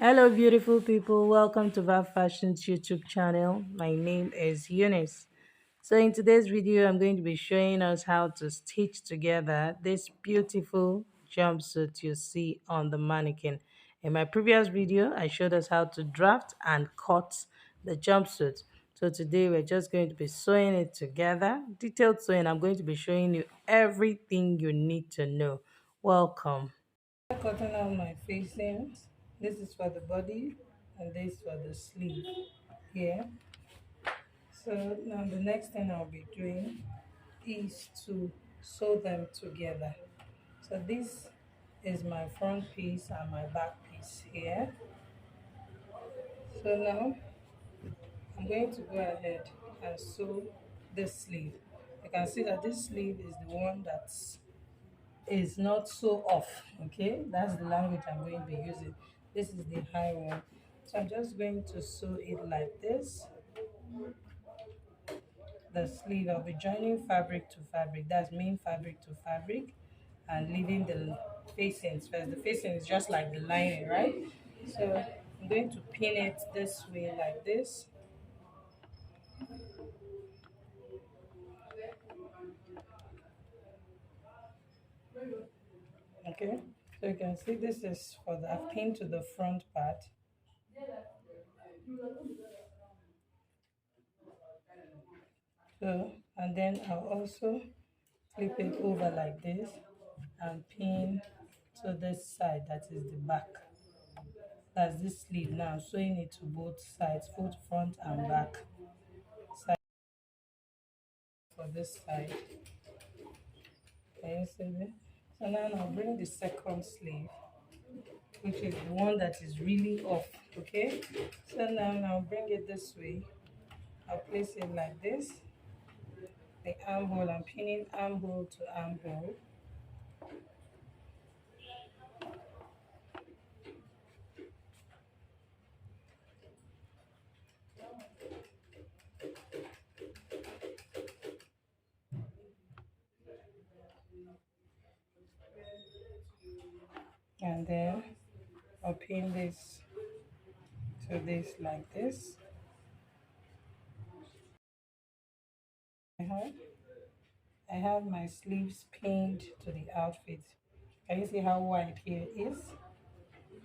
Hello, beautiful people. Welcome to Val Fashion's YouTube channel. My name is Eunice. So, in today's video, I'm going to be showing us how to stitch together this beautiful jumpsuit you see on the mannequin. In my previous video, I showed us how to draft and cut the jumpsuit. So, today we're just going to be sewing it together. Detailed sewing, I'm going to be showing you everything you need to know. Welcome. Cutting out my facings. This is for the body and this for the sleeve here. So now the next thing I'll be doing is to sew them together. So this is my front piece and my back piece here. So now I'm going to go ahead and sew this sleeve. You can see that this sleeve is the one that is not so off. Okay, that's the language I'm going to be using. This is the high one. So I'm just going to sew it like this. The sleeve, I'll be joining fabric to fabric, that's main fabric to fabric, and leaving the facings first. The facing is just like the lining, right? So I'm going to pin it this way like this. Okay, so you can see this is for the I've pinned to the front part. So, and then I'll also flip it over like this and pin to this side, that is the back. That's this sleeve. Now I'm sewing it to both sides, both front and back side. For this side, can you see that? So now I'll bring the second sleeve, which is the one that is really off. Okay, so now I'll bring it this way. I'll place it like this. The armhole, I'm pinning armhole to armhole. And then I'll pin this to this like this. I have my sleeves pinned to the outfit. Can you see how wide here is?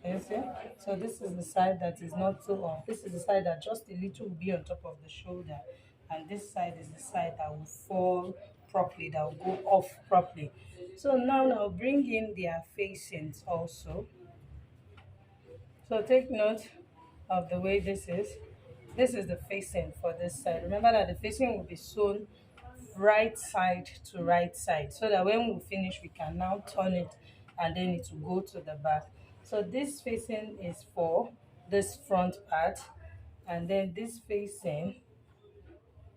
Can you see? So this is the side that is not so off. This is the side that just a little will be on top of the shoulder. And this side is the side that will fall properly, that will go off properly. So now I'll bring in their facings also. So take note of the way this is. This is the facing for this side. Remember that the facing will be sewn right side to right side, so that when we finish we can now turn it and then it will go to the back. So this facing is for this front part, and then this facing,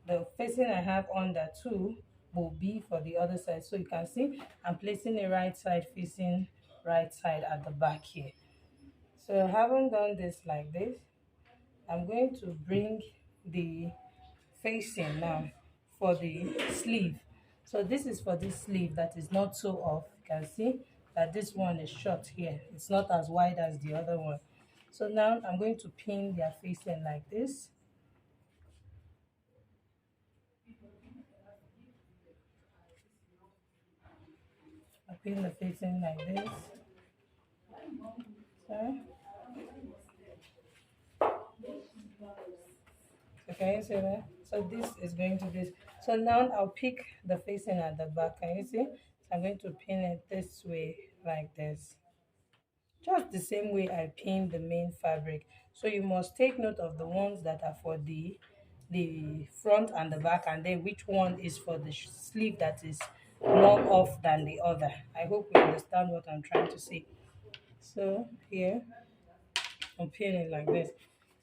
the facing I have under two, will be for the other side. So you can see I'm placing a right side facing right side at the back here. So having done this like this, I'm going to bring the facing now for the sleeve. So this is for this sleeve that is not so off. You can see that this one is short here. It's not as wide as the other one. So now I'm going to pin their facing like this. I pin the facing like this. Okay. So can you see that? So this is going to this. So now I'll pick the facing at the back. Can you see? So I'm going to pin it this way like this. Just the same way I pin the main fabric. So you must take note of the ones that are for the front and the back, and then which one is for the sleeve that is more off than the other. I hope you understand what I'm trying to say. So here I'm pinning like this.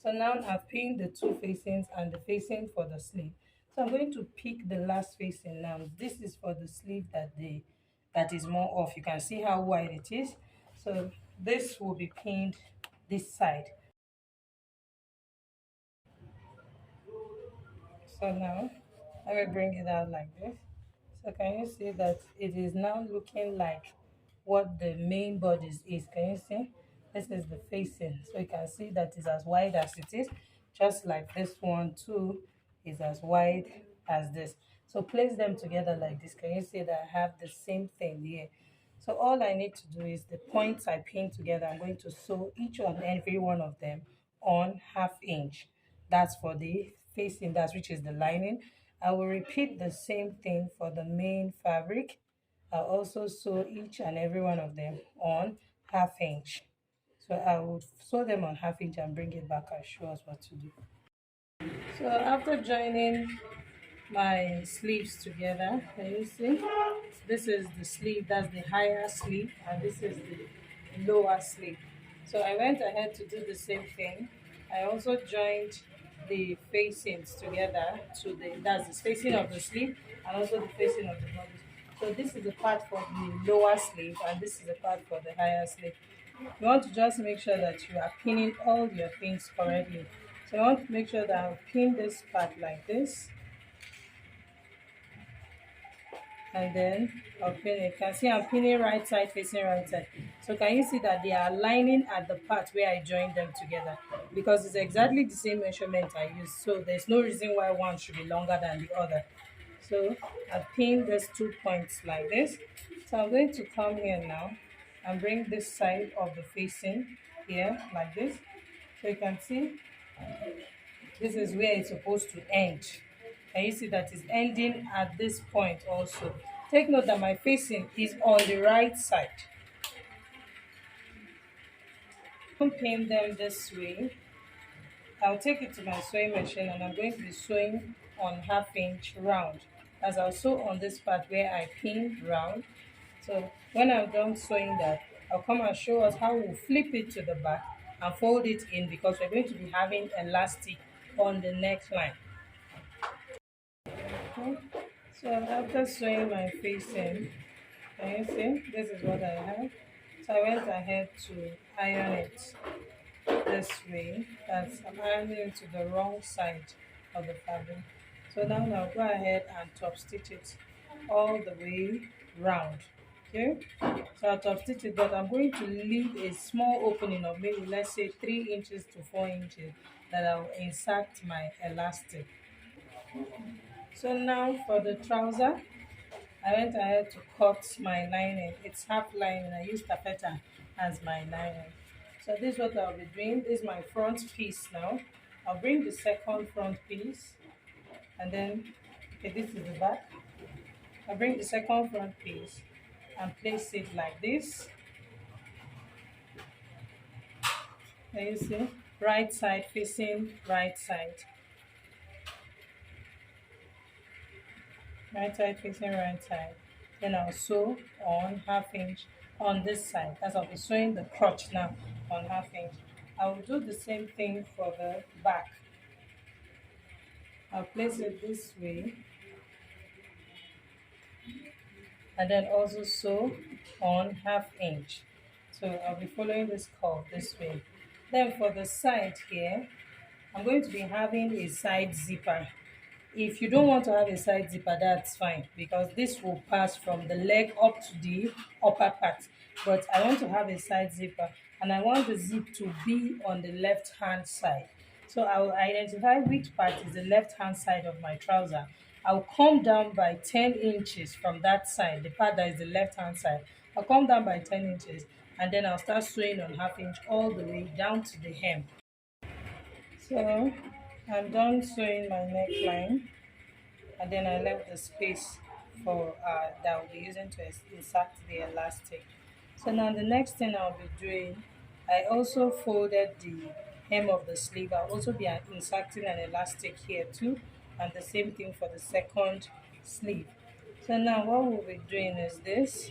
So now I've pinned the two facings and the facing for the sleeve. So I'm going to pick the last facing now. This is for the sleeve that is more off. You can see how wide it is. So this will be pinned this side. So now let me bring it out like this. So can you see that it is now looking like what the main bodice is? Can you see? This is the facing, so you can see that it's as wide as it is, just like this one too is as wide as this. So place them together like this. Can you see that I have the same thing here? So all I need to do is the points I pin together, I'm going to sew each and every one of them on 1/2 inch. That's for the facing, that's which is the lining. I will repeat the same thing for the main fabric. I'll also sew each and every one of them on 1/2 inch. So I will sew them on 1/2 inch and bring it back and show us what to do. So after joining my sleeves together, can you see? This is the sleeve, that's the higher sleeve, and this is the lower sleeve. So I went ahead to do the same thing. I also joined the facings together to that's the facing of the sleeve and also the facing of the body. So this is the part for the lower sleeve and this is the part for the higher sleeve. You want to just make sure that you are pinning all your things correctly. So I want to make sure that I'll pin this part like this, and then I'll pin it. You can see I'm pinning right side facing right side. So can you see that they are aligning at the part where I joined them together? Because it's exactly the same measurement I used. So there's no reason why one should be longer than the other. So I've pinned these 2 points like this. So I'm going to come here now and bring this side of the facing here like this. So you can see this is where it's supposed to end. Can you see that it's ending at this point also? Take note that my facing is on the right side. Pin them this way. I'll take it to my sewing machine and I'm going to be sewing on 1/2 inch round, as I'll sew on this part where I pinned round. So when I'm done sewing that, I'll come and show us how we'll flip it to the back and fold it in, because we're going to be having elastic on the neckline. Okay. So after sewing my facing, can you see this is what I have? So I went ahead to iron it this way. That's I'm ironing it to the wrong side of the fabric. So now I'll go ahead and top stitch it all the way round. Okay, so I'll top stitch it, but I'm going to leave a small opening of maybe, let's say, 3 inches to 4 inches that I'll insert my elastic. So now for the trouser, I went ahead to cut my lining. It's half lining. I used taffeta as my lining. So this is what I'll be doing. This is my front piece now. I'll bring the second front piece, and then, okay, this is the back. I'll bring the second front piece and place it like this. Can you see? Right side facing right side. Right side facing right side. Then I'll sew on 1/2 inch on this side, as I'll be sewing the crotch now on 1/2 inch. I will do the same thing for the back. I'll place it this way and then also sew on 1/2 inch. So I'll be following this curve this way. Then for the side here, I'm going to be having a side zipper. If you don't want to have a side zipper, that's fine, because this will pass from the leg up to the upper part. But I want to have a side zipper and I want the zip to be on the left hand side. So I will identify which part is the left hand side of my trouser. I'll come down by 10 inches from that side, the part that is the left hand side. I'll come down by 10 inches and then I'll start sewing on 1/2 inch all the way down to the hem. So I'm done sewing my neckline, and then I left the space for that I'll be using to insert the elastic. So now the next thing I'll be doing, I also folded the hem of the sleeve. I'll also be inserting an elastic here too, and the same thing for the second sleeve. So now what we'll be doing is this.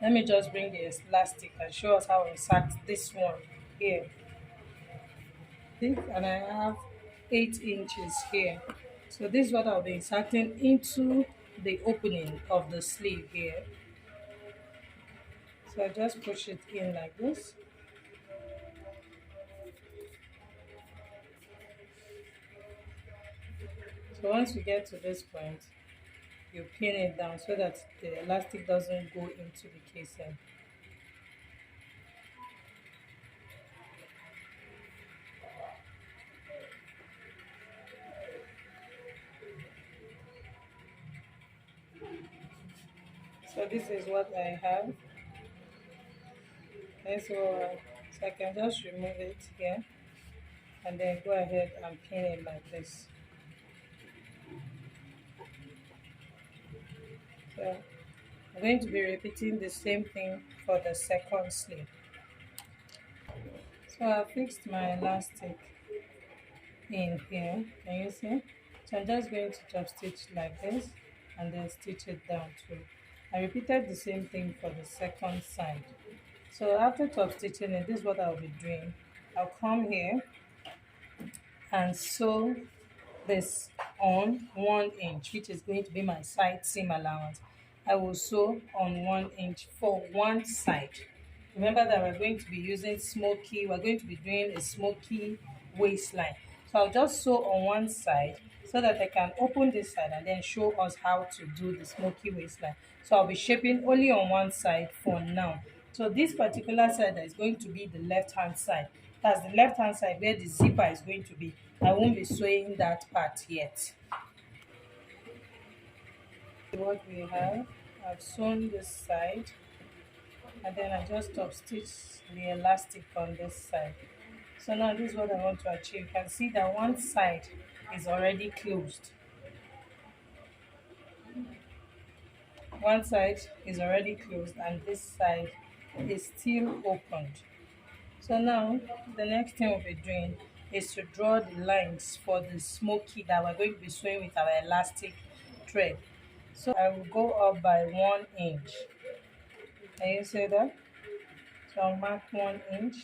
Let me just bring the elastic and show us how to insert this one here. And I have 8 inches here. So this is what I'll be inserting into the opening of the sleeve here. So I just push it in like this. So once you get to this point, you pin it down so that the elastic doesn't go into the casing. So this is what I have. And so I can just remove it here and then go ahead and pin it like this. So I'm going to be repeating the same thing for the second sleeve. So I fixed my elastic in here, can you see? So I'm just going to top stitch like this and then stitch it down too. I repeated the same thing for the second side. So after top stitching it, this is what I'll be doing. I'll come here and sew this on 1 inch, which is going to be my side seam allowance. I will sew on 1 inch for one side. Remember that we're going to be using smoky, we're going to be doing a smoky waistline. So I'll just sew on one side so that I can open this side and then show us how to do the smoky waistline. So I'll be shaping only on one side for now. So this particular side is going to be the left hand side. That's the left hand side where the zipper is going to be. I won't be sewing that part yet. What we have, I've sewn this side and then I just top stitch the elastic on this side. So now this is what I want to achieve. You can see that one side is already closed. One side is already closed and this side is still opened. So now the next thing we'll be doing is to draw the lines for the smoky that we're going to be sewing with our elastic thread. So I will go up by 1 inch. Can you see that? So I'll mark 1 inch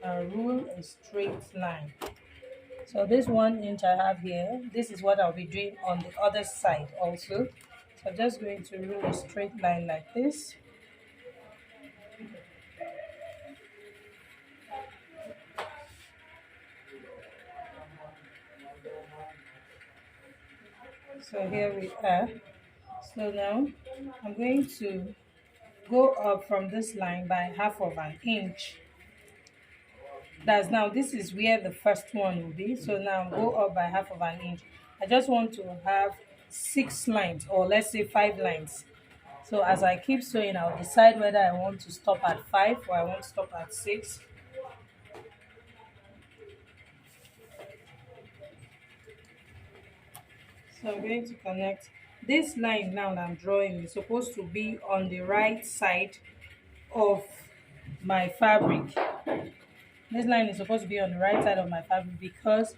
and rule a straight line. So this 1 inch I have here, this is what I'll be doing on the other side also. So I'm just going to rule a straight line like this. So here we are. So now I'm going to go up from this line by 1/2 inch. That's now, this is where the first one will be. So now go up by 1/2 inch. I just want to have 6 lines, or let's say 5 lines. So as I keep sewing, I'll decide whether I want to stop at 5 or I want to stop at 6. So I'm going to connect this line now that I'm drawing is supposed to be on the right side of my fabric. This line is supposed to be on the right side of my fabric because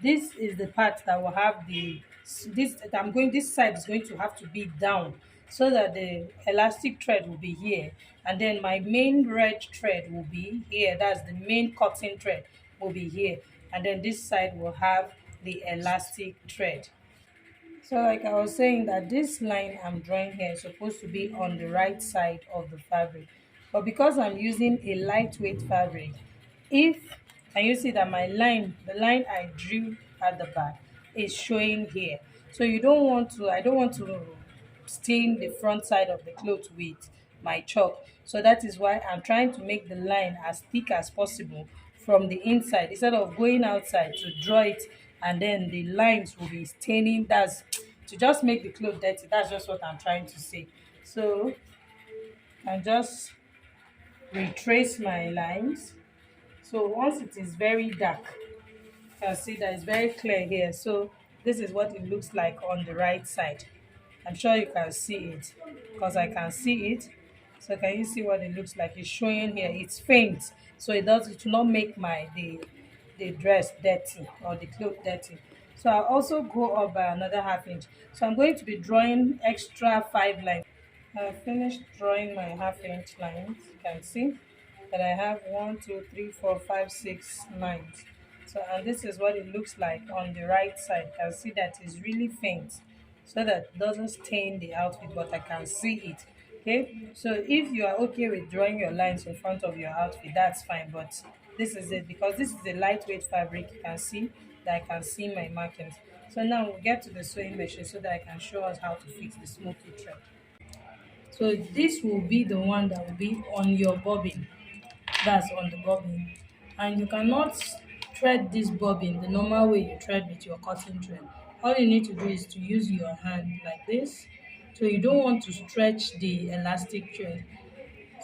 this is the part that will have this side is going to have to be down so that the elastic thread will be here, and then my main red thread will be here. That's the main cotton thread will be here, and then this side will have the elastic thread. So like I was saying, that this line I'm drawing here is supposed to be on the right side of the fabric, but because I'm using a lightweight fabric, if can you see that my line, the line I drew at the back, is showing here. So I don't want to stain the front side of the cloth with my chalk. So that is why I'm trying to make the line as thick as possible from the inside instead of going outside to draw it and then the lines will be staining. That's to just make the cloth dirty. That's just what I'm trying to say. So I just retrace my lines. So once it is very dark, you can see that it's very clear here. So this is what it looks like on the right side. I'm sure you can see it because I can see it. So can you see what it looks like? It's showing here. It's faint, so it will not make the dress dirty or the cloth dirty. So I'll also go up by another 1/2 inch. So I'm going to be drawing extra 5 lines. I've finished drawing my 1/2 inch lines. You can see that I have 1, 2, 3, 4, 5, 6 lines. So and this is what it looks like on the right side. You can see that it's really faint, so that it doesn't stain the outfit, but I can see it. Okay, so if you are okay with drawing your lines in front of your outfit, that's fine, but this is it because this is a lightweight fabric. You can see that I can see my markings. So now we'll get to the sewing machine so that I can show us how to fix the smoky thread. So this will be the one that will be on your bobbin. That's on the bobbin, and you cannot thread this bobbin the normal way you thread with your cotton thread. All you need to do is to use your hand like this So you don't want to stretch the elastic thread.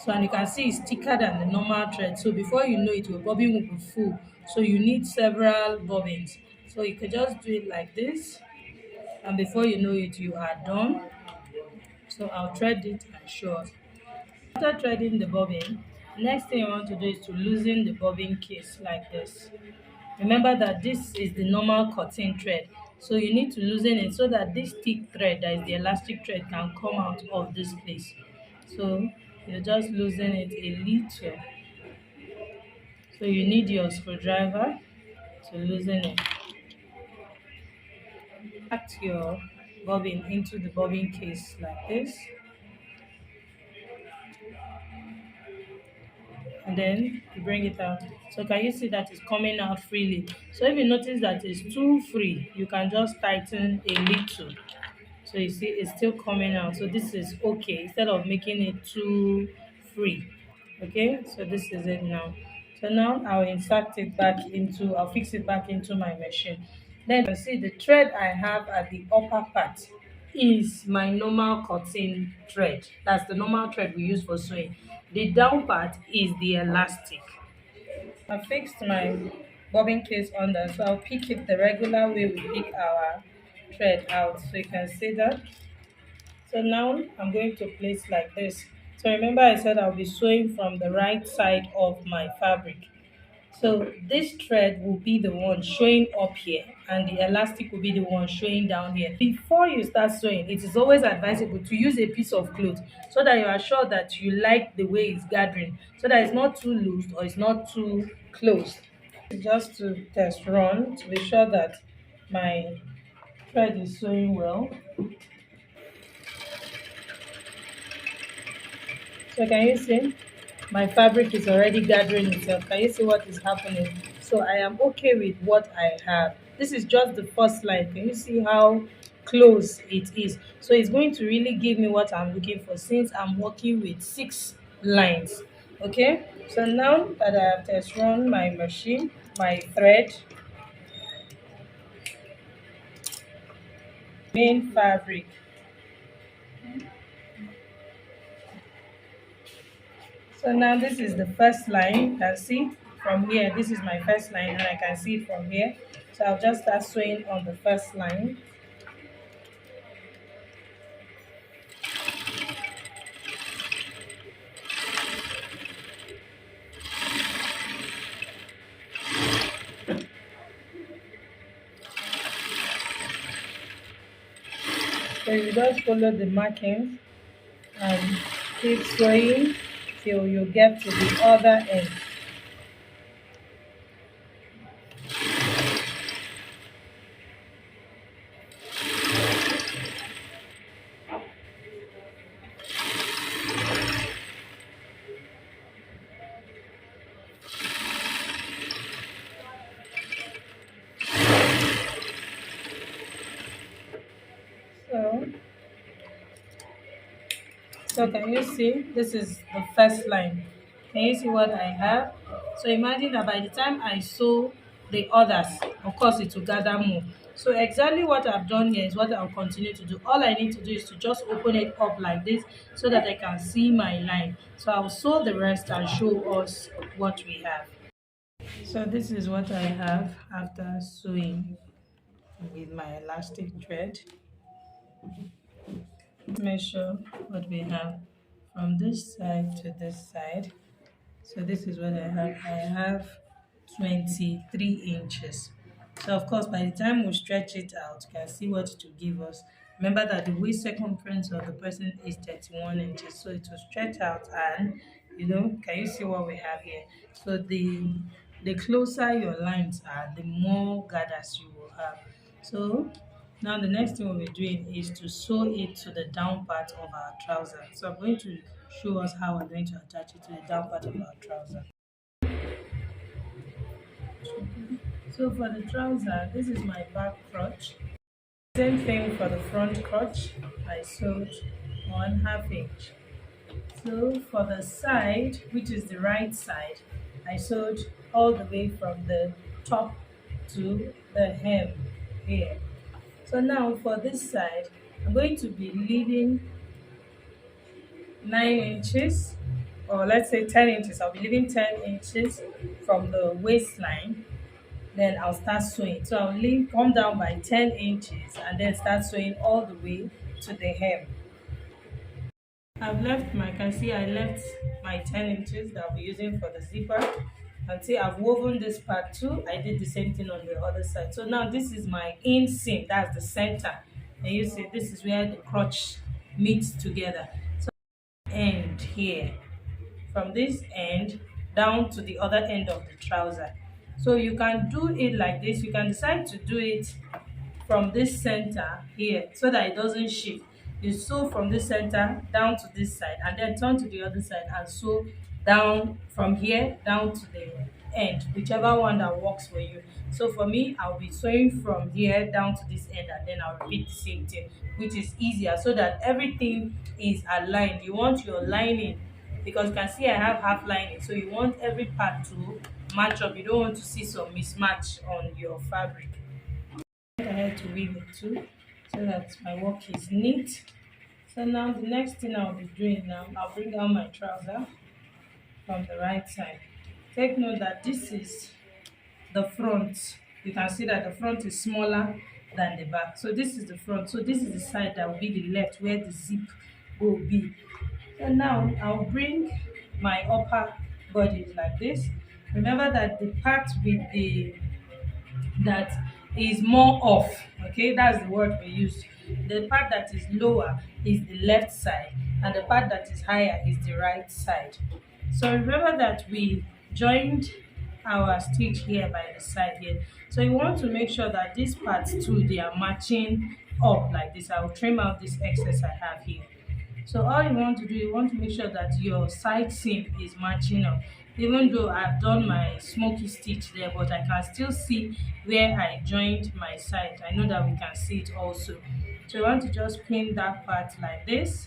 So and you can see it's thicker than the normal thread. So before you know it, your bobbin will be full. So you need several bobbins. So you can just do it like this, and before you know it, you are done. So I'll thread it and show us. After threading the bobbin, next thing you want to do is to loosen the bobbin case like this. Remember that this is the normal cotton thread. So you need to loosen it so that this thick thread, that is the elastic thread, can come out of this place. So you just loosen it a little. So you need your screwdriver to loosen it. Pack your bobbin into the bobbin case like this. And then you bring it out. So can you see that it's coming out freely? So if you notice that it's too free, you can just tighten a little. So you see it's still coming out. So this is okay instead of making it too free. Okay, so this is it now. So now I'll insert it back into, I'll fix it back into my machine. Then you can see the thread I have at the upper part is my normal cotton thread. That's the normal thread we use for sewing. The down part is the elastic. I fixed my bobbin case under, so I'll pick it the regular way we pick our thread out. So you can see that. So now I'm going to place like this. So remember I said I'll be sewing from the right side of my fabric. So this thread will be the one showing up here and the elastic will be the one showing down here. Before you start sewing, it is always advisable to use a piece of cloth so that you are sure that you like the way it's gathering, so that it's not too loose or it's not too close. Just to test run to be sure that my thread is sewing well. So can you see? My fabric is already gathering itself. Can you see what is happening? So I am okay with what I have. This is just the first line. Can you see how close it is? So it's going to really give me what I'm looking for since I'm working with 6 lines. Okay, so now that I have test run my machine, my thread, main fabric, so now this is the first line. You can see from here, this is my first line and I can see it from here. So I'll just start sewing on the first line. So you just follow the markings and keep sewing till you get to the other end. So can you see, this is the first line. Can you see what I have? So imagine that by the time I sew the others, of course it will gather more. So exactly what I've done here is what I'll continue to do. All I need to do is to just open it up like this so that I can see my line. So I'll sew the rest and show us what we have. So this is what I have after sewing with my elastic thread. Measure what we have from this side to this side. So this is what I have. I have 23 inches. So of course by the time we stretch it out, you can see what it will give us. Remember that the waist circumference of the person is 31 inches, so it will stretch out, and can you see what we have here? So the closer your lines are, the more gathers you will have. So now the next thing we'll be doing is to sew it to the down part of our trouser. So I'm going to show us how we're going to attach it to the down part of our trouser. So for the trouser, this is my back crotch. Same thing for the front crotch. I sewed 1/2 inch. So for the side, which is the right side, I sewed all the way from the top to the hem here. So now for this side, I'm going to be leaving 9 inches, or let's say 10 inches. I'll be leaving 10 inches from the waistline. Then I'll start sewing. So I'll leave, come down by 10 inches and then start sewing all the way to the hem. I've left my, can see I left my 10 inches that I'll be using for the zipper. And see, I've woven this part too. I did the same thing on the other side. So now this is my inseam, that's the center. And you see, this is where the crotch meets together. So end here, from this end down to the other end of the trouser. So you can do it like this. You can decide to do it from this center here so that it doesn't shift. You sew from this center down to this side and then turn to the other side and sew down from here down to the end, whichever one that works for you. So for me, I'll be sewing from here down to this end and then I'll repeat the same thing, which is easier so that everything is aligned. You want your lining, because you can see I have half lining, so you want every part to match up. You don't want to see some mismatch on your fabric. I had to weave it too so that my work is neat. So now the next thing I'll be doing now, I'll bring down my trouser from the right side. Take note that this is the front. You can see that the front is smaller than the back. So this is the front. So this is the side that will be the left, where the zip will be. So now I'll bring my upper body like this. Remember that the part with the that is more off, okay, that's the word we use. The part that is lower is the left side and the part that is higher is the right side. So remember that we joined our stitch here by the side here, so you want to make sure that these parts too, they are matching up like this. I'll trim out this excess I have here. So all you want to do, you want to make sure that your side seam is matching up. Even though I've done my smoky stitch there, but I can still see where I joined my side. I know that we can see it also. So you want to just pin that part like this.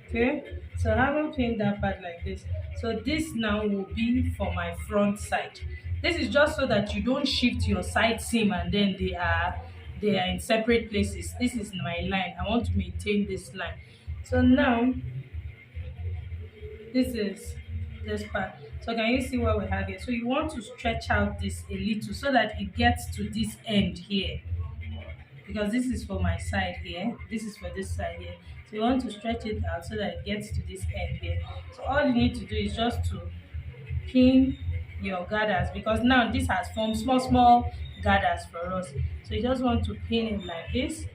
Okay, so having pinned that part like this, so this now will be for my front side. This is just so that you don't shift your side seam and then they are in separate places. This is my line. I want to maintain this line. So now this is this part. So can you see what we have here? So you want to stretch out this a little so that it gets to this end here, because this is for my side here, this is for this side here. So you want to stretch it out so that it gets to this end here. So all you need to do is just to pin your gathers, because now this has formed small gathers for us. So you just want to pin it like this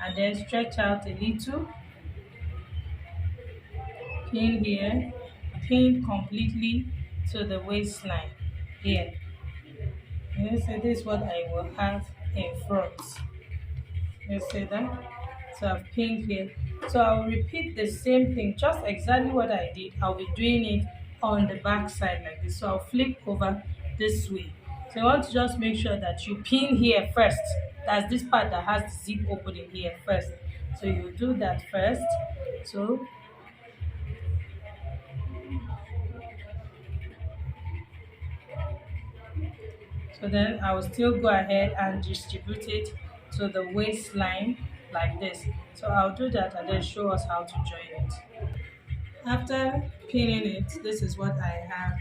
and then stretch out a little, pin here, pin completely to the waistline here. And so this is what I will have in front. You see that? So I've pinned here. So I'll repeat the same thing, just exactly what I did. I'll be doing it on the back side like this. So I'll flip over this way. So you want to just make sure that you pin here first. That's this part that has the zip opening here first. So you do that first. So then I will still go ahead and distribute it to the waistline like this. So I'll do that and then show us how to join it. After pinning it, this is what I have.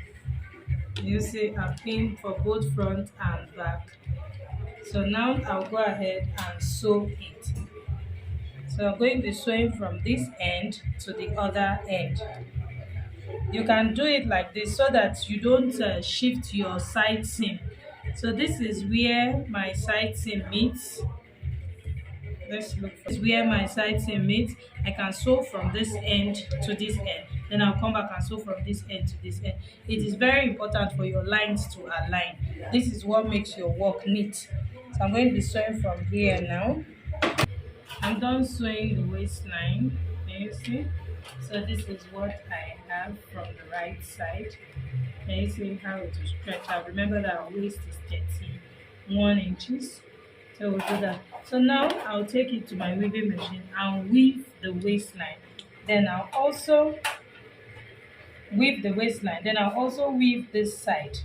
You see I've pinned for both front and back. So now I'll go ahead and sew it. So I'm going to be sewing from this end to the other end. You can do it like this so that you don't shift your side seam. So this is where my side seam meets. Let's look for this is where my side seam meets. I can sew from this end to this end. Then I'll come back and sew from this end to this end. It is very important for your lines to align. This is what makes your work neat. So I'm going to be sewing from here now. I'm done sewing the waistline. Can you see? So this is what I have from the right side. Can you see how it will stretch out? Remember that our waist is 31 inches. So we'll do that. So now I'll take it to my weaving machine and weave the waistline. Then I'll also weave the waistline. Then I'll also weave this side.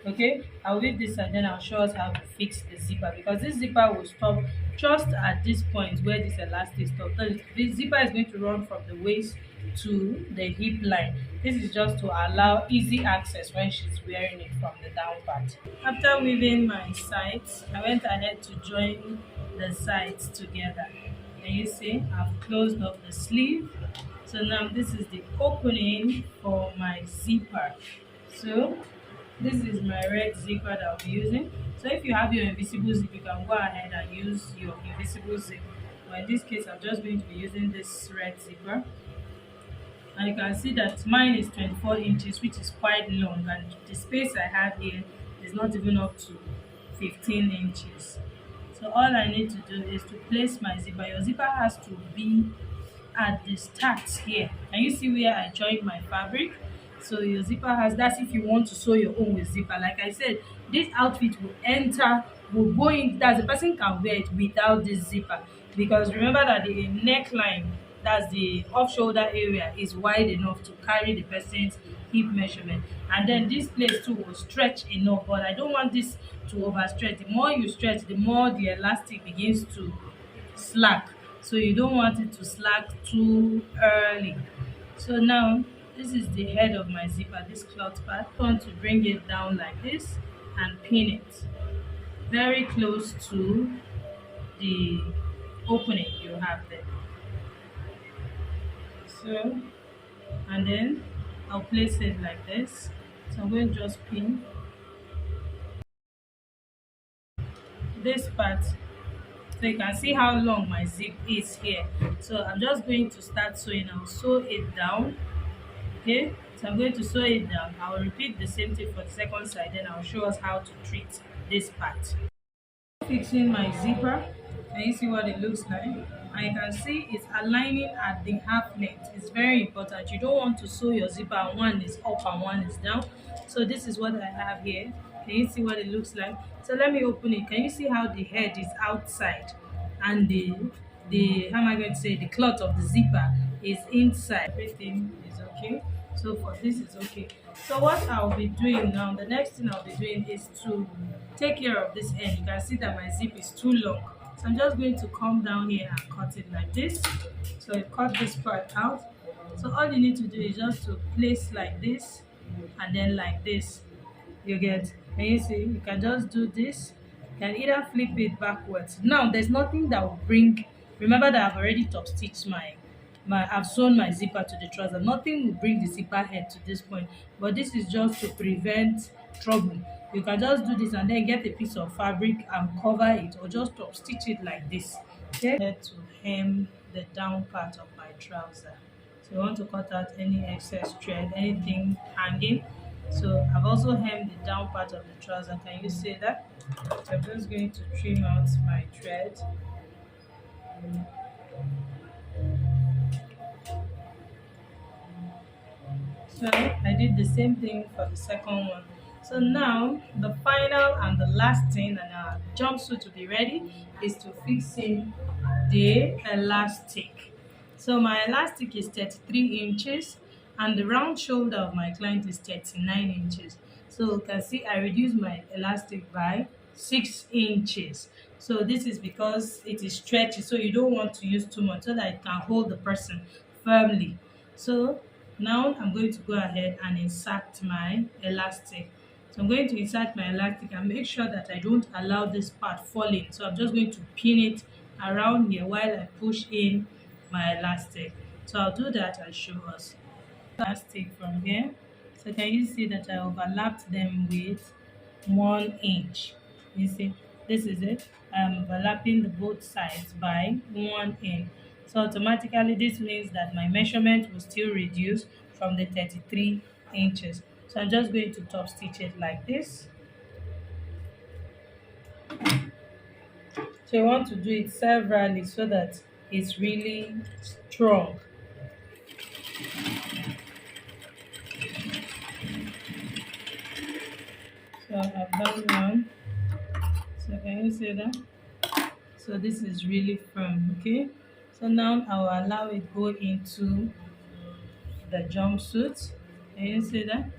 Okay, I'll leave this and then I'll show us how to fix the zipper, because this zipper will stop just at this point where this elastic stops. So the zipper is going to run from the waist to the hip line. This is just to allow easy access when she's wearing it from the down part. After weaving my sides, I went ahead to join the sides together. And you see I've closed up the sleeve. So now this is the opening for my zipper. So this is my red zipper that I'll be using. So if you have your invisible zip, you can go ahead and use your invisible zip. But in this case, I'm just going to be using this red zipper. And you can see that mine is 24 inches, which is quite long, and the space I have here is not even up to 15 inches. So all I need to do is to place my zipper. Your zipper has to be at the start here. Can you see where I joined my fabric? So your zipper has, that's if you want to sew your own with zipper. Like I said, this outfit will go in, that the person can wear it without this zipper, because remember that the neckline, that's the off shoulder area, is wide enough to carry the person's hip measurement, and then this place too will stretch enough, but I don't want this to overstretch. The more you stretch, the more the elastic begins to slack, so you don't want it to slack too early. So now this is the head of my zipper, this cloth part. I want to bring it down like this and pin it very close to the opening you have there. So, and then I'll place it like this. So I'm going to just pin this part, so you can see how long my zip is here. So I'm just going to start sewing. I'll sew it down. Okay, so I'm going to sew it down. I'll repeat the same thing for the second side, then I'll show us how to treat this part. Fixing my zipper, and you see what it looks like, and you can see it's aligning at the half length. It's very important. You don't want to sew your zipper and one is up and one is down. So this is what I have here. Can you see what it looks like? So let me open it. Can you see how the head is outside and the how am I going to say, the cloth of the zipper is inside? Everything is okay. So for this is okay. So what I'll be doing now, the next thing I'll be doing is to take care of this end. You can see that my zip is too long, so I'm just going to come down here and cut it like this. So I cut this part out. So all you need to do is just to place like this and then like this. You get? Can you see? You can just do this. You can either flip it backwards. Now there's nothing that will bring, remember that I've already top stitched I've sewn my zipper to the trouser. Nothing will bring the zipper head to this point, but this is just to prevent trouble. You can just do this and then get a piece of fabric and cover it, or just top stitch it like this. Okay, to hem the down part of my trouser. So you want to cut out any excess thread, anything hanging. So I've also hemmed the down part of the trouser. Can you see that? So I'm just going to trim out my thread. So I did the same thing for the second one. So now the final and the last thing, and our jumpsuit to be ready, is to fix in the elastic. So my elastic is 33 inches and the round shoulder of my client is 39 inches. So you can see I reduced my elastic by 6 inches. So this is because it is stretchy, so you don't want to use too much so that it can hold the person firmly. So now I'm going to go ahead and insert my elastic. So I'm going to insert my elastic and make sure that I don't allow this part falling. So I'm just going to pin it around here while I push in my elastic. So I'll do that and show us. Elastic from here. So can you see that I overlapped them with 1 inch? You see, this is it. I'm overlapping the both sides by 1 inch. So automatically this means that my measurement will still reduce from the 33 inches. So I'm just going to top stitch it like this. So you want to do it severally so that it's really strong. So I've done one. So can you see that? So this is really firm, okay? So now I will allow it go into the jumpsuit. Can you see that?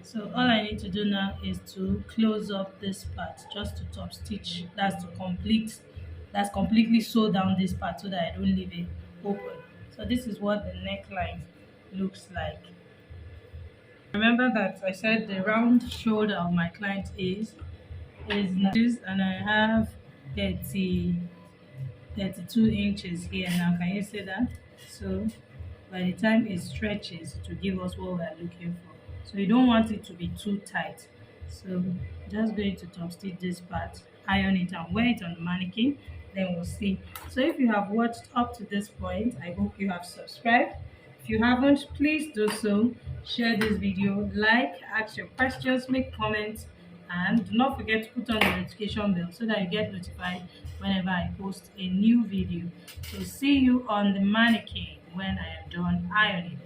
So all I need to do now is to close up this part, just to top stitch. That's completely sew down this part so that I don't leave it open. So this is what the neckline looks like. Remember that I said the round shoulder of my client is this, and I have 32 inches here now. Can you see that? So by the time it stretches, to give us what we are looking for. So you don't want it to be too tight. So just going to top stitch this part, iron it and wear it on the mannequin, then we'll see. So if you have watched up to this point, I hope you have subscribed. If you haven't, please do so. Share this video, like, ask your questions, make comments, and do not forget to put on the notification bell so that you get notified whenever I post a new video. So see you on the mannequin when I am done ironing.